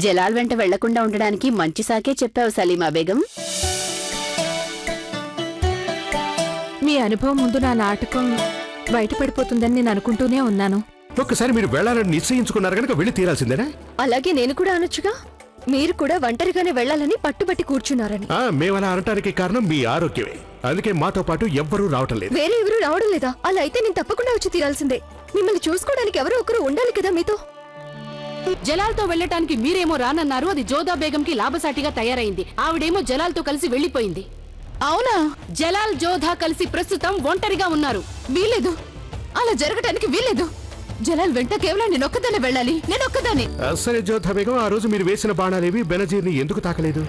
జలాల్ వెంట వెళ్లకుండా ఉండడానికి మంచి సాకే చెప్పావు సలీమా బేగం. మీ అనుభవం ముందు నా నాటకం బయటపడిపోతుందని నేను అనుకుంటూనే ఉన్నాను. ఒక్కసారి మీరు వెళ్లాలని నిశ్చయించుకున్నారు కనుక వెళ్ళి తీరాల్సిందేనా? అలాగే నేను కూడా అనొచ్చుగా. మీరు కూడా ఒంటరిగానే వెళ్లాలని పట్టుబట్టి కూర్చున్నారని. మేమలా అనటానికి కారణం మీ ఆరోగ్యమే. అందుకే మాతో పాటు ఎవ్వరూ రావటం లేదు. వేరే ఎవరూ రావడం లేదా? అలా అయితే నేను తప్పకుండా వచ్చి తీరాల్సిందే. మిమ్మల్ని చూసుకోవడానికి ఎవరో ఒకరు ఉండాలి కదా మీతో. జలాల్తో వెళ్లటానికి మీరేమో రానన్నారు. అది జోదా బేగంకి లాభసాటిగా తయారైంది. ఆవిడేమో జలాల్తో కలిసి వెళ్లిపోయింది. అవునా? జలాల్ జోధా కలిసి ప్రస్తుతం ఒంటరిగా ఉన్నారు. వీలేదు, అలా జరగటానికి వీలేదు. జలాల్ వెంట కేవలం నేనొక్కదానే వెళ్ళాలి. నేనొక్కదానే. సరే జోధా బేగం, ఆ రోజు మీరు వేసిన బాణాలేవి బెనజీర్ని ఎందుకు తాకలేదు?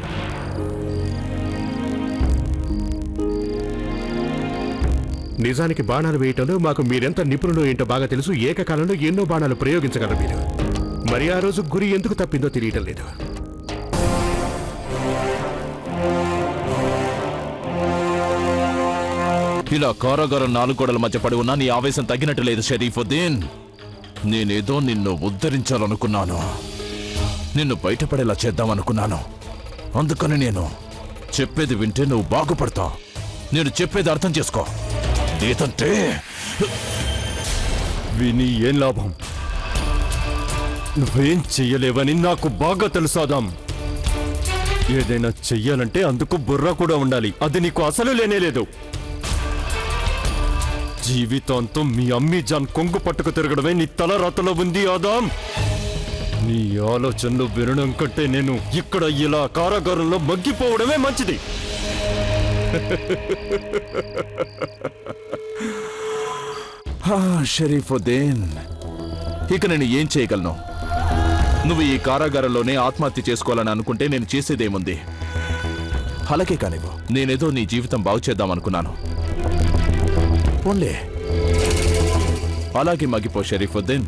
నిజానికి బాణాలు వేయటంలో మాకు మీరెంత నిపుణులు ఏంటో బాగా తెలుసు. ఏకకాలంలో ఎన్నో బాణాలు ప్రయోగించగలరు మీరు. మరి ఆ రోజు గురి ఎందుకు తప్పిందో తెలియటం లేదు. ఇలా కారాగారం 4 గోడల మధ్య పడి ఉన్నా నీ ఆవేశం తగ్గినట్టు లేదు షరీఫుద్దీన్. నేనేదో నిన్ను ఉద్ధరించాలనుకున్నాను, నిన్ను బయటపడేలా చేద్దామనుకున్నాను. అందుకని నేను చెప్పేది వింటే నువ్వు బాగుపడతావు. నేను చెప్పేది అర్థం చేసుకో. లేదంటే విని ఏం లాభం? నువ్వేం చెయ్యలేవని నాకు బాగా తెలుసాదాం. ఏదైనా చెయ్యాలంటే అందుకు బుర్ర కూడా ఉండాలి. అది నీకు అసలు లేనేలేదు. జీవితాంతం మీ అమ్మీ జాన్ కొంగు పట్టుకు తిరగడమే నీ తల రాతలో ఉంది ఆదాం. నీ ఆలోచనలు వినడం కంటే నేను ఇక్కడ ఇలా కారాగారంలో మగ్గిపోవడమే మంచిది. షరీఫుద్దీన్, ఇక నేను ఏం చేయగలను? నువ్వు ఈ కారాగారంలోనే ఆత్మహత్య చేసుకోవాలని అనుకుంటే నేను చేసేదేముంది? అలాగే కానివ్వు. నేనేదో నీ జీవితం బాగు చేద్దామనుకున్నాను. పోన్లే, అలాగే మగిపో షరీఫుద్దీన్.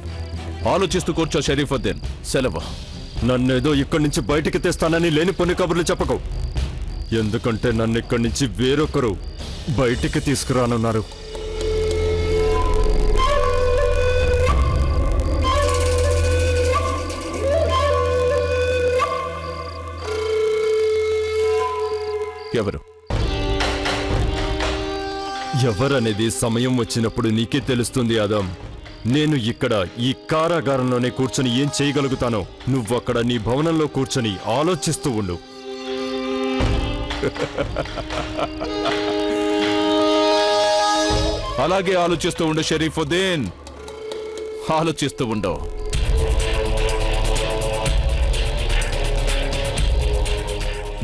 ఆలోచిస్తూ కూర్చో షరీఫుద్దీన్. సెలవు. నన్నేదో ఇక్కడి నుంచి బయటికి తెస్తానని లేని కొన్ని కబుర్లు చెప్పకు. ఎందుకంటే నన్ను ఇక్కడి నుంచి వేరొకరు బయటికి తీసుకురానున్నారు. ఎవరు? ఎవరనేది సమయం వచ్చినప్పుడు నీకే తెలుస్తుంది ఆదాం. నేను ఇక్కడ ఈ కారాగారంలోనే కూర్చొని ఏం చేయగలుగుతానో నువ్వక్కడ నీ భవనంలో కూర్చొని ఆలోచిస్తూ ఉండు. అలాగే ఆలోచిస్తూ ఉండు షరీఫుద్దీన్, ఆలోచిస్తూ ఉండు.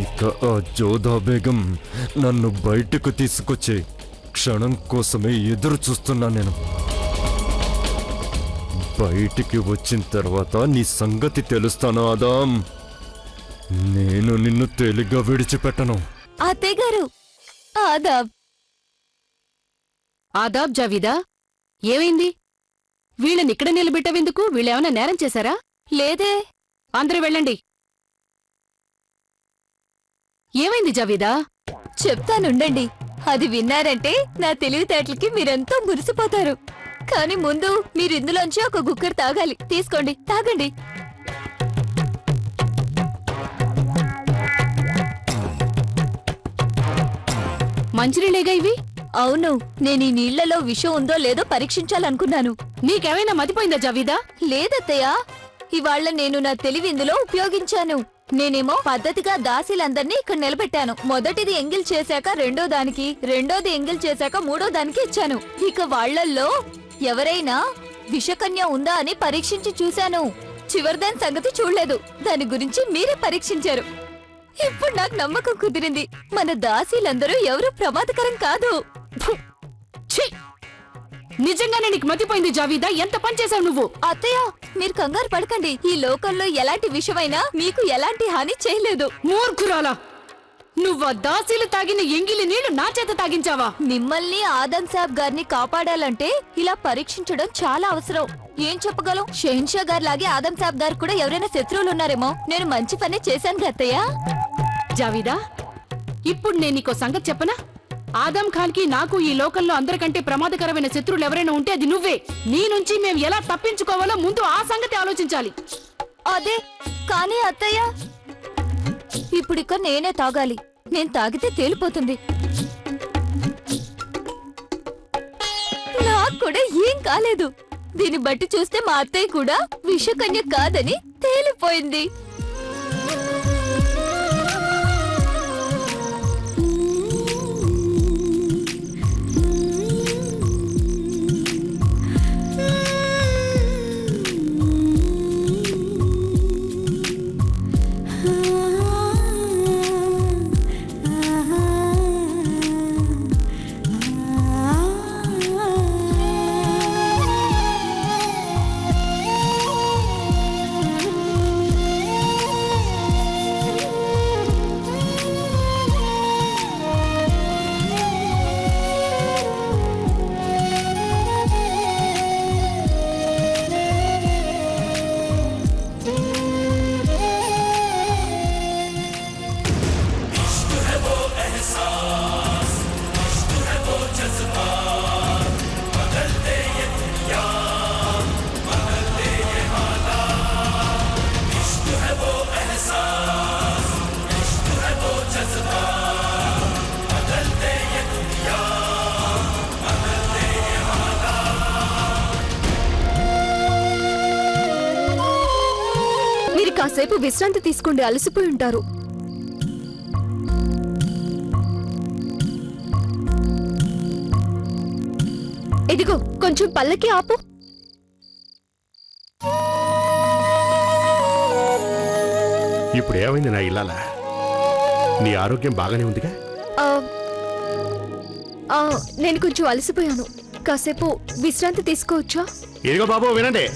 ఇక ఆ జోధా బేగం నన్ను బయటకు తీసుకొచ్చే క్షణం కోసమే ఎదురు చూస్తున్నా. నేను బయటికి వచ్చిన తర్వాత నీ సంగతి తెలుస్తాను ఆదాం. నేను నిన్ను తేలిగ్గా విడిచిపెట్టను. అత్తయ్య గారు, ఆదాబ్. ఆదాబ్ జావీదా, ఏమైంది? వీళ్ళని ఇక్కడ నిలబెట్టవెందుకు? వీళ్ళేమైనా నేరం చేశారా? లేదే. అందరూ వెళ్ళండి. ఏమైంది జావీదా? చెప్తానుండండి. అది విన్నారంటే నా తెలివితేటలకి మీరెంతో మురిసిపోతారు. కానీ ముందు మీరు ఇందులోంచి ఒక గుక్కర్ తాగాలి. తీసుకోండి, తాగండి. మంచినీళ్ళేగా ఇవి? అవును, నేను ఈ నీళ్లలో విషం ఉందో లేదో పరీక్షించాలనుకున్నాను. నీకేమైనా మతిపోయిందా జావీదా? లేదత్తయ్య, ఇవాళ్ల నేను నా తెలివి ఇందులో ఉపయోగించాను. నేనేమో పద్ధతిగా దాసీలందర్నీ ఇక్కడ నిలబెట్టాను. మొదటిది ఎంగిల్ చేశాక రెండో దానికి, రెండోది ఎంగిల్ చేశాక మూడో దానికి ఇచ్చాను. ఇక వాళ్లల్లో ఎవరైనా విషకన్య ఉందా అని పరీక్షించి చూశాను. చివరిదాని సంగతి చూడలేదు. దాని గురించి మీరే పరీక్షించారు. ఇప్పుడు నాకు నమ్మకం కుదిరింది. మన దాసీలందరూ ఎవరూ ప్రమాదకరం కాదు. నిజంగానే నీకు మతిపోయింది జావీదా. ఎంత పని చేశావు నువ్వు? అత్తయ్య, మీరు కంగారు పడకండి. ఈ లోకంలో ఎలాంటి విషమైనా మీకు ఎలాంటి హాని చేయలేదు. మూర్ఖురాలా, నువ్వు దాసీలు తాగిన ఎంగిలి నీళ్లు నా చేత తాగించావా? మిమ్మల్ని ఆదం సాబ్ గారిని కాపాడాలంటే ఇలా పరీక్షించడం చాలా అవసరం. ఏం చెప్పగలం? షెహన్షా గారి లాగే ఆదం సాబ్ గారు కూడా ఎవరైనా శత్రువులున్నారేమో. నేను మంచి పనే చేశాను అత్తయ్య. జావీదా, ఇప్పుడు నేను నీకో సంగతి చెప్పనా? ఆదం ఖాన్ కి నాకు ఈ లోకంలో అందరికంటే ప్రమాదకరమైన శత్రువులు ఎవరైనా ఉంటే అది నువ్వే. నీ నుంచి మేము ఎలా తప్పించుకోవాలో ముందు ఆ సంగతి ఆలోచించాలి. అదే కానీ అత్తయ్య ఇప్పుడిక నేనే తాగాలి. నేను తాగితే తేలిపోతుంది. నాకు కూడా ఏం కాలేదు. దీన్ని బట్టి చూస్తే మా అత్తయ్య కూడా విషకన్య కాదని తేలిపోయింది. కాసేపు విశ్రాంతి తీసుకోండి, అలసిపోయి ఉంటారు. ఇదిగో కొంచెం పల్లకి ఆపు. ఇప్పుడు ఏమైంది నా ఇల్లాల? నీ ఆరోగ్యం బాగానే ఉందిగా? నేను కొంచెం అలసిపోయాను, కాసేపు విశ్రాంతి తీసుకోవచ్చా? ఇదిగో బాబు వినండి,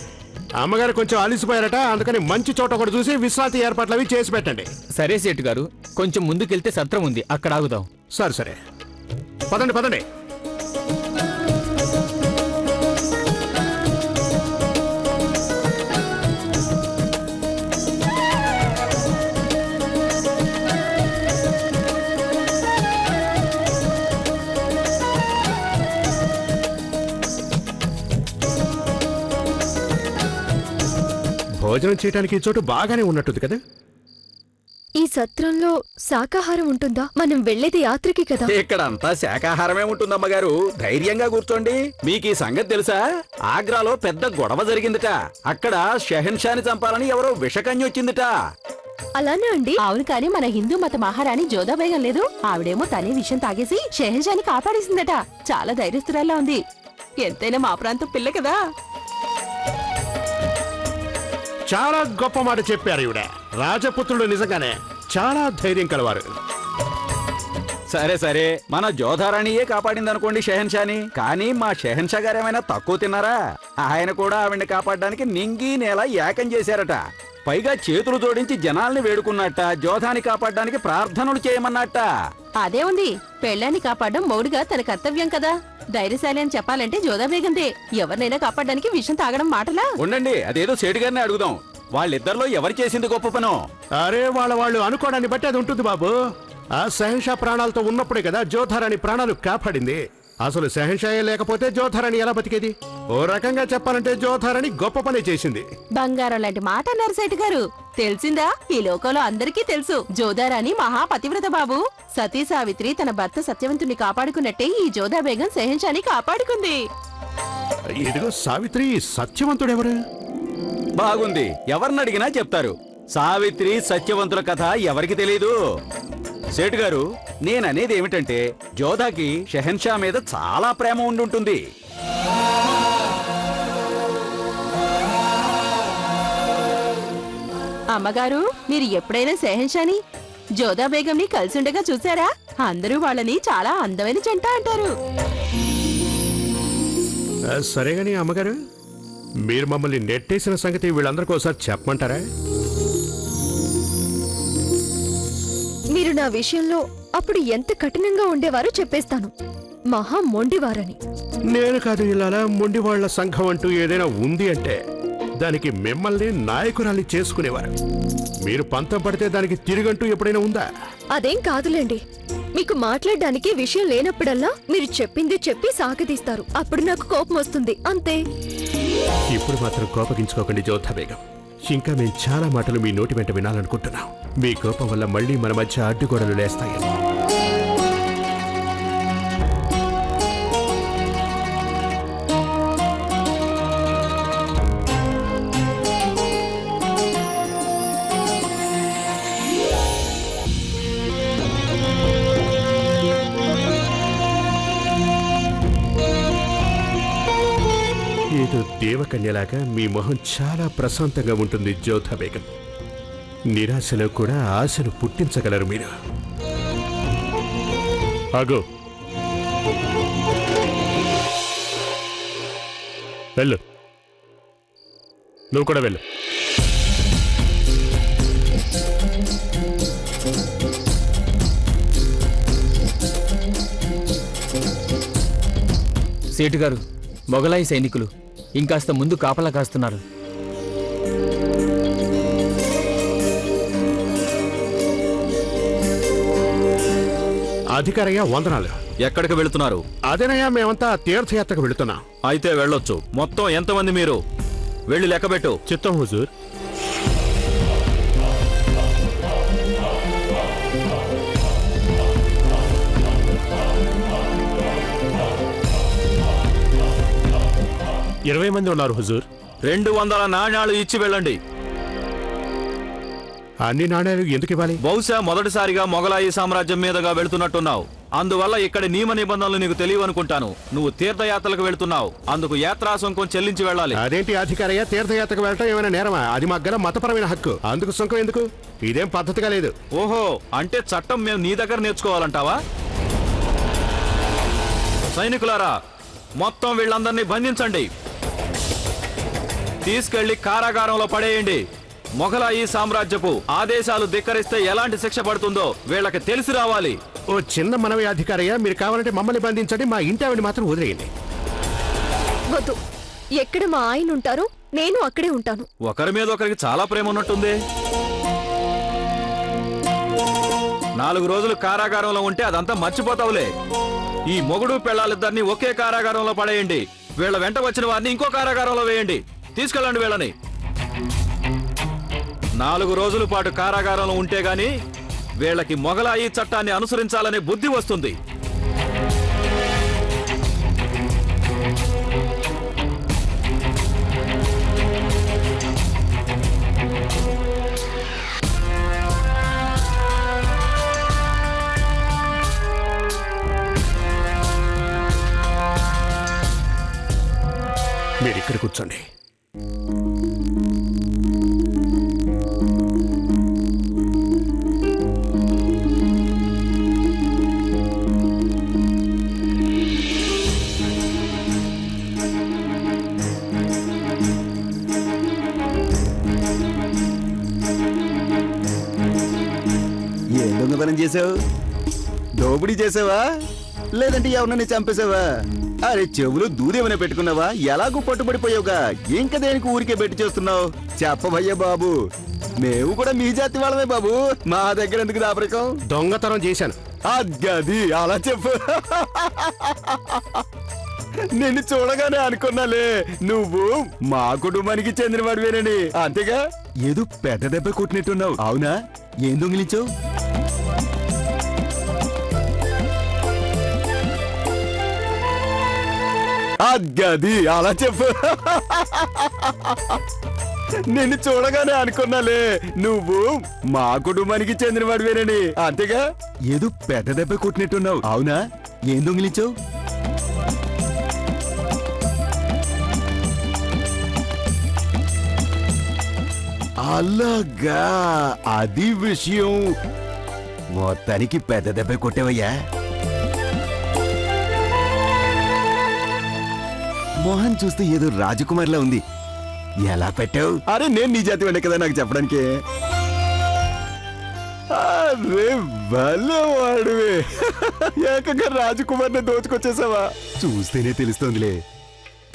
అమ్మగారు కొంచెం అలిసిపోయారట, అందుకని మంచి చోట ఒకటి చూసి విశ్రాంతి ఏర్పాట్లు అవి చేసి పెట్టండి. సరే సేటు గారు, కొంచెం ముందుకెళ్తే సత్రం ఉంది, అక్కడ ఆగుదాం. సరే సరే, పదండి పదండి. భోజనం చేయడానికి ఈ చోటు బాగానే ఉన్నట్టుంది కదా? ఈ సత్రంలో శాకాహారం ఉంటుందా? మనం వెళ్ళేది యాత్రకి కదా. ఇక్కడంతా శాకాహారమే ఉంటుందమ్మగారు, ధైర్యంగా కూర్చోండి. మీకు ఈ సంగతి తెలుసా? ఆగ్రాలో పెద్ద గొడవ జరిగిందిట. అక్కడ షెహన్షాని చంపాలని ఎవరో విషకన్య వచ్చిందిట. అలానే అండి? అవును, కానీ మన హిందూ మత మహారాణి జోదాబేగం లేదు, ఆవిడేమో తనే విషయం తాగేసి షెహన్షాని కాపాడేసిందట. చాలా ధైర్యస్తురాల్లా ఉంది. ఎంతైనా మా ప్రాంతం పిల్ల కదా. చాలా గొప్ప మాట చెప్పారు ఈవిడ. రాజపుత్రుడు నిజంగానే చాలా ధైర్యం కలవారు. సరే సరే, మన జోధారాణియే కాపాడిందనుకోండి షెహన్షాని. కానీ మా షెహన్షా గారేమైనా తక్కువ తిన్నారా? ఆయన కూడా ఆవిడ్ని కాపాడడానికి నింగి నేల ఏకం చేశారట. పైగా చేతులు జోడించి జనాల్ని వేడుకున్నట్ట, జోధాని కాపాడడానికి ప్రార్థనలు చేయమన్నట్ట. అదే ఉంది, పెళ్ళాన్ని కాపాడడం మౌడిగా తన కర్తవ్యం కదా. ధైర్యశాలి అని చెప్పాలంటే జోదాబేగందే. ఎవరినైనా కాపాడడానికి విషం తాగడం మాటలా? ఉండండి, అదేదో సేటు గారిని అడుగుదాం. వాళ్ళిద్దరిలో ఎవరు చేసింది గొప్ప పనో? అరే వాళ్ళు అనుకోవడాన్ని బట్టి అది ఉంటుంది బాబు. ఆ షెహన్షా ప్రాణాలతో ఉన్నప్పుడే కదా జోధారాణి ప్రాణాలు కాపాడింది. అసలు షెహన్షాయే లేకపోతే జోధారాణి ఎలా బతికేది? ఓ రకంగా చెప్పాలంటే జోధారాణి గొప్ప పని చేసింది. బంగారం లాంటి మాట అన్నారు సేటు గారు. తెలిసిందా? ఈ లోకంలో అందరికీ తెలుసు, జోధారాణి మహాపతివ్రత బాబు. సతీ సావిత్రి తన భర్త సత్యవంతుని కాపాడుకున్నట్టే ఈ జోదాబేగం షెహన్షాని కాపాడుకుంది. ఇదిగో సావిత్రి, సత్యవంతుడెవరు? బాగుంది, ఎవరిని అడిగినా చెప్తారు. సావిత్రి సత్యవంతుల కథ ఎవరికి తెలీదు. సేటు గారు, నేననేది ఏమిటంటే జోధాకి షెహన్షా మీద చాలా ప్రేమ ఉండుంటుంది. అమ్మగారు, మీరు ఎప్పుడైనా షెహన్షాని జోదాబేగంని కలిసుండగా చూసారా? అందరూ వాళ్ళని చాలా అందమైన జంట అంటారు. సరేగాని అమ్మగారు, మీరు మమ్మల్ని నెట్టేసిన సంగతి వీళ్ళందరికీ ఒకసారి చెప్పమంటారా? మీరు నా విషయంలో అప్పుడు ఎంత కఠినంగా ఉండేవారో చెప్పేస్తాను. మహా మొండివారని. నేను కాదు ఇలా మొండి వాళ్ల సంఘం అంటూ ఏదైనా ఉంది అంటే దానికి మిమ్మల్ని నాయకురాలి చేసుకునేవారు. మీరు పంతం పడితే దానికి తిరిగంటూ ఎప్పుడైనా ఉందా? అదేం కాదులేండి. మీకు మాట్లాడడానికి విషయం లేనప్పుడల్లా మీరు చెప్పింది చెప్పి సాగదీస్తారు. అప్పుడు నాకు కోపం వస్తుంది, అంతే. ఇప్పుడు మాత్రం కోపగించుకోకండి జోధాబేగం. ఇంకా మేము చాలా మాటలు మీ నోటి వెంట వినాలనుకుంటున్నాం. మీ కోపం వల్ల మళ్ళీ మన మధ్య అడ్డుగోడలు లేస్తాయని. ఏదో దేవకన్యలాగా మీ మొహం చాలా ప్రశాంతంగా ఉంటుంది జోధా బేగం. నిరాశలో కూడా ఆశను పుట్టించగలరు మీరు. ఆగో, వెళ్ళు, నువ్వు కూడా వెళ్ళు. సేటు గారు, మొగలాయి సైనికులు ఇంకాస్త ముందు కాపలా కాస్తున్నారు. అధికారయ్య, వందనాలు. ఎక్కడికి వెళుతున్నారు? అదేనయ్యా, మేమంతా తీర్థయాత్రకు వెళుతున్నాం. అయితే వెళ్ళొచ్చు. మొత్తం ఎంతమంది మీరు? వెళ్ళి లెక్కబెట్టు. చిత్తం హుజూర్. ఇరవై మంది ఉన్నారు హుజూర్. 200 నాణ్యాలు ఇచ్చి వెళ్ళండి. అన్ని నాణ్యాలు ఎందుకు ఇవ్వాలి? బహుశా మొదటిసారిగా మొగలాయి సామ్రాజ్యం మీదుగా వెళుతున్నట్టున్నావు. అందువల్ల ఇక్కడి నియమ నిబంధనలు నీకు తెలియవనుకుంటాను. నువ్వు తీర్థయాత్రలకు వెళుతున్నావు, అందుకు యాత్రా సుంకం చెల్లించి వెళ్ళాలి. అదేంటి అధికారయ్య, తీర్థయాత్రకు వెళ్ళటం ఏమైనా నేరమా? అది మాకు గల మతపరమైన హక్కు. అందుకు సుంకం ఎందుకు? ఇదేం పద్ధతిగా లేదు. ఓహో, అంటే చట్టం మేము నీ దగ్గర నేర్చుకోవాలంటావా? సైనికులారా, మొత్తం వీళ్ళందరినీ బంధించండి, తీసుకెళ్లి కారాగారంలో పడేయండి. మొఘలాయి సామ్రాజ్యపు ఆదేశాలు ధిక్కరిస్తే ఎలాంటి శిక్ష పడుతుందో వీళ్ళకి తెలిసి రావాలి. ఓ చిన్న మనవి అధికారయ్య, మీరు కావాలంటే మమ్మల్ని బంధించండి, మా ఇంటి ఆవిడ మాత్రం వదిలేయండి. వద్దు, ఎక్కడ మా ఆయన ఉంటారో నేను అక్కడే ఉంటాను. ఒకరి మీద ఒకరికి చాలా ప్రేమ ఉన్నట్టుంది. 4 రోజులు కారాగారంలో ఉంటే అదంతా మర్చిపోతావులే. ఈ మొగుడు పెళ్ళాలిద్దరిని ఒకే కారాగారంలో పడేయండి. వీళ్ళ వెంట వచ్చిన వారిని ఇంకో కారాగారంలో వేయండి. తీసుకెళ్ళండి వీళ్ళని. 4 రోజుల పాటు కారాగారంలో ఉంటే గాని వీళ్ళకి మొగలాయి చట్టాన్ని అనుసరించాలనే బుద్ధి వస్తుంది. మీరు ఇక్కడ కూర్చోండి. ఏం దొంగతనం చేసావు? దోపిడీ చేసావా, లేదంటే ఎవరిని చంపేశావా? అరే, చెవులు దూదేమైనా పెట్టుకున్నావా? ఎలాగూ పట్టుబడిపోయావుగా, ఇంకా దేనికి ఊరికే పెట్టి చేస్తున్నావు? చెప్పవయ్యా బాబు, మేము కూడా మీ జాతి వాళ్ళమే బాబు. మా దగ్గర ఎందుకు దాపరికం? దొంగతనం చేశాను. అది అలా చెప్పు. నిన్ను చూడగానే అనుకున్నాలే నువ్వు మా కుటుంబానికి చెందినవాడివేనని. అంతేగా, ఏదో పెద్ద దెబ్బ కొట్టినట్టున్నావు. అవునా? ఏం దొంగిలించావు? అది అలా చెప్పు. నిన్ను చూడగానే అనుకున్నాలే నువ్వు మా కుటుంబానికి చెందినవాడివేనని. అంతేగా, ఏదో పెద్ద దెబ్బ కొట్టినట్టున్నావు. అవునా? ఏం దొంగిలించావు? అలాగా, అది విషయం. మొత్తానికి పెద్ద దెబ్బ కొట్టేవయ్యా. మోహన్ చూస్తే ఏదో రాజకుమారిలా ఉంది. ఎలా పెట్టావు? అరే, నేను నీ జాతి వాడినే కదా నాకు చెప్పడానికి. అరే భలే వాడివే, ఏకంగా రాజకుమారిని దోచుకొచ్చేసావా? చూస్తేనే తెలుస్తోందిలే,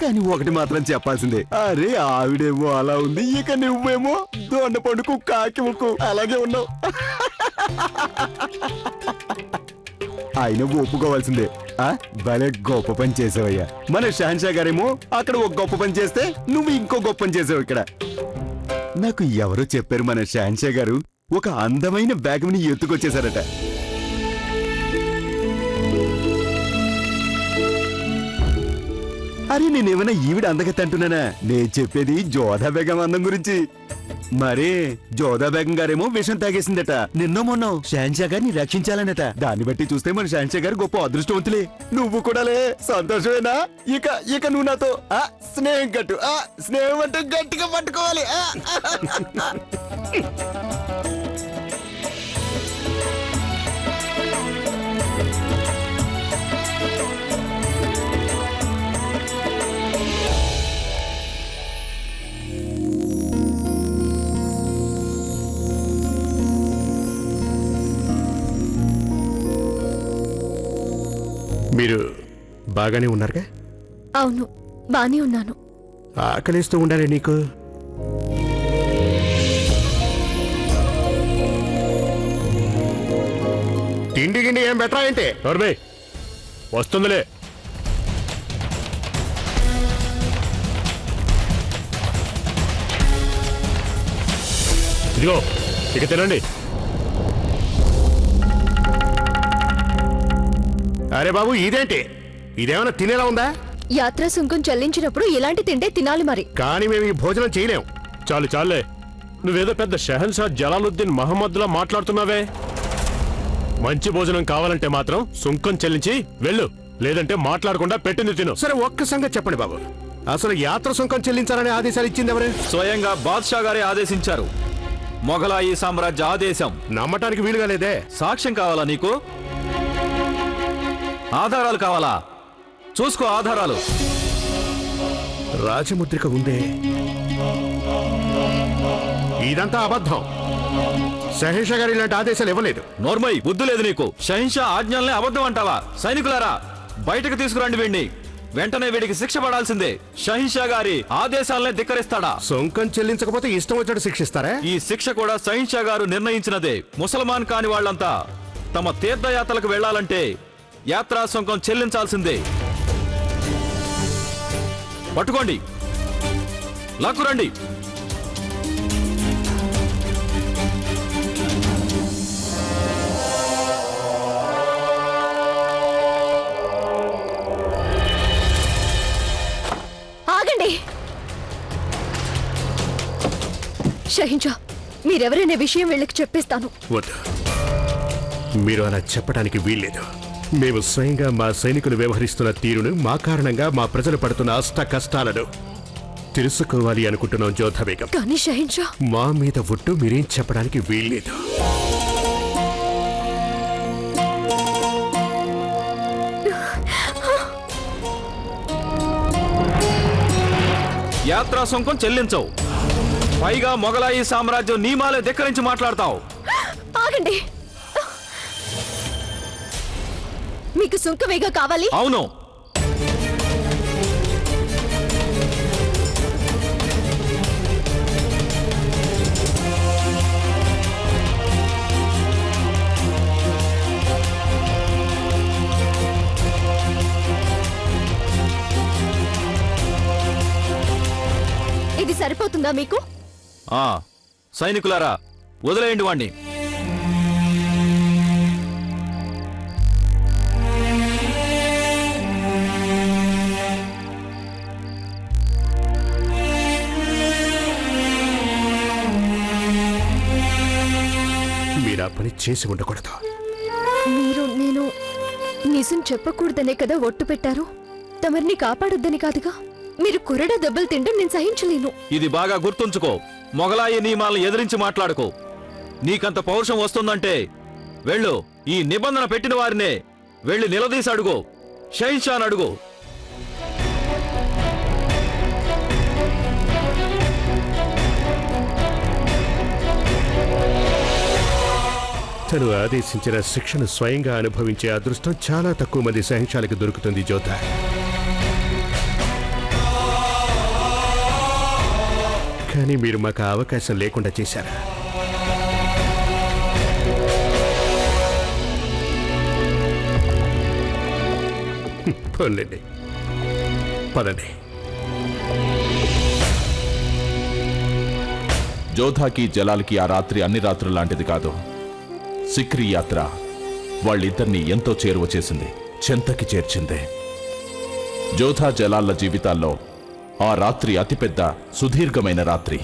కానీ ఒకటి మాత్రం చెప్పాల్సిందే. అరే, ఆవిడేమో అలా ఉంది, ఇక నువ్వేమో దొండ పండుకు కాకి ముక్కు అలాగే ఉన్నావు. ఆయన ఒప్పుకోవాల్సిందే. భలే గొప్ప పని చేసావయ్యా. మన షహన్షా గారేమో అక్కడ ఒక గొప్ప పని చేస్తే నువ్వు ఇంకో గొప్ప పని చేసావు ఇక్కడ. నాకు ఎవరో చెప్పారు మన షాన్షా గారు ఒక అందమైన బ్యాగ్ని ఎత్తుకొచ్చేశారట. అరే నేనేమైనా ఈవిడ అందగత్త అంటున్నానా? నేను చెప్పేది జోధా బేగం అందం గురించి. మరే జోధా బేగం గారేమో విషం తాగేసిందట. నిన్నో మొన్న షాన్షా గారిని రక్షించాలనట. దాన్ని బట్టి చూస్తే మన షాన్షా గారు గొప్ప అదృష్టవంతులే. నువ్వు కూడాలే సంతోషమేనా? ఇక నువ్వు నాతో స్నేహం కట్టు. స్నేహం అంటే గట్టిగా పట్టుకోవాలి. మీరు బాగానే ఉన్నారుగా? అవును, బానే ఉన్నాను. ఆకలిస్తూ ఉండాలి నీకు. తిండి గిండి ఏం బెటరా ఏంటి? వస్తుందిలే. ఇదిగో ఇక తినండి. అరే బాబు, ఇదేంటి? ఇదేమైనా తినేలా ఉందా? యాత్రా సుంకం చెల్లించినప్పుడు ఇలాంటి తిండే తినాలి మరి. కానీ మేము ఈ భోజనం చేయలేం. చాలే, నువ్వేదో పెద్ద షహన్షా జలాలుద్దీన్ మహమ్మద్లా మాట్లాడుతున్నావే. మంచి భోజనం కావాలంటే మాత్రం సుంకం చెల్లించి వెళ్ళు, లేదంటే మాట్లాడకుండా పెట్టింది తిను. సరే, ఒక్క సంగతి చెప్పండి బాబు, అసలు యాత్ర సుంకం చెల్లించాలని ఆదేశాలు ఇచ్చింది ఎవరు? స్వయంగా బాద్షా గారే ఆదేశించారు. మొఘలాయి సామ్రాజ్య ఆదేశం. నమ్మటానికి వీలుగా లేదే. సాక్ష్యం కావాలా నీకు? ఆధారాలు కావాలా? చూసుకో ఆధారాలు. రాజముద్రిక ఉందే. ఇదంతా అబద్ధం. షహన్షా గారు ఇలాంటి ఆదేశాలు ఇవ్వలేదు. నోర్మై, బుద్ధి లేదు నీకు. షహన్షా ఆజ్ఞల్ని అబద్ధం అంటావా? సైనికులారా, బయటకు తీసుకురండి వీడిని. వెంటనే వీడికి శిక్ష పడాల్సిందే. షహన్షా గారి ఆదేశాలనే ధిక్కరిస్తాడా? సొంకం చెల్లించకపోతే ఇష్టం వచ్చినట్టు శిక్షిస్తారా? ఈ శిక్ష కూడా షహన్షా గారు నిర్ణయించినదే. ముసల్మాన్ కాని వాళ్ళంతా తమ తీర్థయాత్రలకు వెళ్లాలంటే యాత్రా సుంకం చెల్లించాల్సిందే. పట్టుకోండి, లాక్కురండి. ఆగండి. షహీన్షా, మీరెవరైనా విషయం వీళ్ళకి చెప్పేస్తాను. వద్దు, మీరు అలా చెప్పడానికి వీల్లేదు. మేము స్వయంగా మా సైనికులు వ్యవహరిస్తున్న తీరును, మా కారణంగా మా ప్రజలు పడుతున్న అష్ట కష్టాలను తెలుసుకోవాలి అనుకుంటున్నాం జోధా బేగం. కానీ షహీన్షా, మా మీద ఒట్టు మీరేం చెప్పడానికి వీల్లేదు. యాత్రా సుంకం చెల్లించవు. పైగా మొఘలాయి సామ్రాజ్యం నియమాలే ధిక్కరించి మాట్లాడతావు. ఆగండి. మీకు సుంకమేగా కావాలి? అవును. ఇది సరిపోతుందా మీకు? సైనికులారా, వదిలేయండి వాణ్ణి. మీరు ఆ పని చేసి ఉండకూడదు. నేను నిజం చెప్పకూడదనే కదా ఒట్టు పెట్టారు. తమరిని కాపాడొద్దని కాదుగా. మీరు కొరడా దెబ్బలు తింటే నేను సహించలేను. ఇది బాగా గుర్తుంచుకో. మొఘలాయి నియమాలను ఎదిరించి మాట్లాడుకో. నీకంత పౌరుషం వస్తుందంటే వెళ్ళు, ఈ నిబంధన పెట్టిన వారినే వెళ్ళి నిలదీసి అడుగు. షహన్షాను అడుగు. తను ఆదేశించిన శిక్షను స్వయంగా అనుభవించే అదృష్టం చాలా తక్కువ మంది షహన్షాలకు దొరుకుతుంది జోధా. కానీ మీరు మాకు అవకాశం లేకుండా చేశారా? పోన్లేండి, పదండి. జోధాకి జలాల్కి ఆ రాత్రి అన్ని రాత్రులు లాంటిది కాదు. సిక్రీ యాత్ర వాళ్ళిద్దరినీ ఎంతో చేరువ చేసింది, చెంతకి చేర్చింది. జోధా జలాల్ల జీవితాల్లో ఆ రాత్రి అతిపెద్ద సుదీర్ఘమైన రాత్రి.